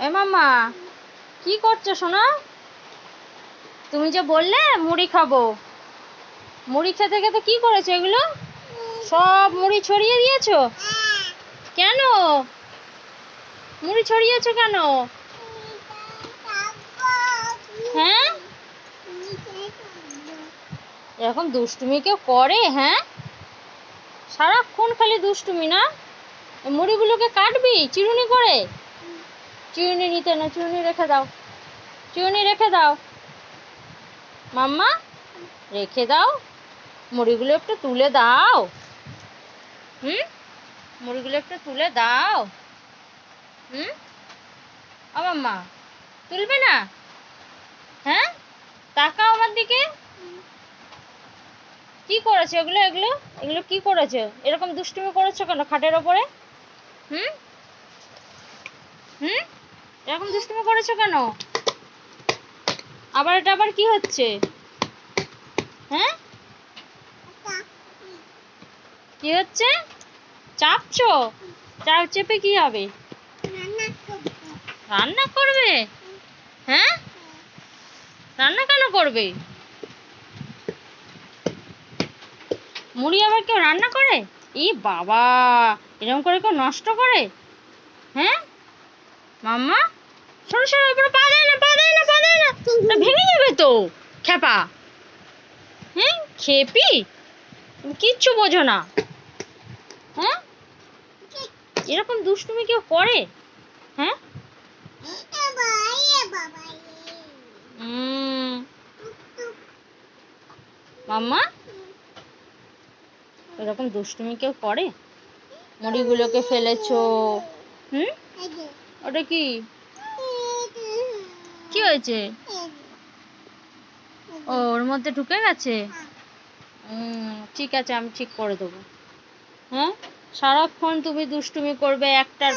এ মাম্মা, কি করছো সোনা? তুমি যে বললে মুড়ি খাবো, মুড়ি খেতে খেতে কি করেছো এগুলো? সব মুড়ি ছড়িয়ে দিয়েছো কেন? মুড়ি ছড়িয়েছো কেন? হ্যাঁ, এরকম দুষ্টুমি কেউ করে? হ্যাঁ, সারাক্ষণ খালি দুষ্টুমি না? মুড়িগুলোকে কাটবি চিরুনি করে? চিরুনি নিতে না, চিরুনি রেখে দাও, চিরুনি রেখে দাও মাম্মা, রেখে দাও। মুড়িগুলো একটু তুলে দাও। মুড়িগুলো একটু তুলে দাও। ও মাম্মা, তুলবে না? হ্যাঁ, তাকাও আমার দিকে। কি করেছো এগুলো? এগুলো এগুলো কি করেছো? এরকম দুষ্টুমি করেছো কেন খাটের ওপরে? হুম হুম এরকম দুষ্টুমি করেছো কেন? আবার এটা আবার কি হচ্ছে? হ্যাঁ, কি হচ্ছে? চাপছো? চাপ চেপে কি হবে? রান্না করবে? হ্যাঁ, রান্না কেন করবে? মুড়ি আবার কেউ রান্না করে? ই বাবা, এরকম করে কেউ নষ্ট করে? হ্যাঁ মাম্মা, সরো সরো, উপরে পা দেয় না, পা দেয় না, পা দেয় না, তা ভেঙে যাবে তো। খেপা, হ্যাঁ খেপি, তুমি কিচ্ছু বোঝো না। হ্যাঁ, এরকম দুষ্টুমি কেউ করে? হ্যাঁ, মাম্মা, এরকম দুষ্টুমি কেউ করে? মুড়িগুলোকে ফেলেছো? ওটা কি? কি হয়েছে? ও, ওর মধ্যে ঢুকে গেছে? ঠিক আছে, আমি ঠিক করে দেবো। হ্যাঁ, সারাক্ষণ তুমি দুষ্টুমি করবে একটার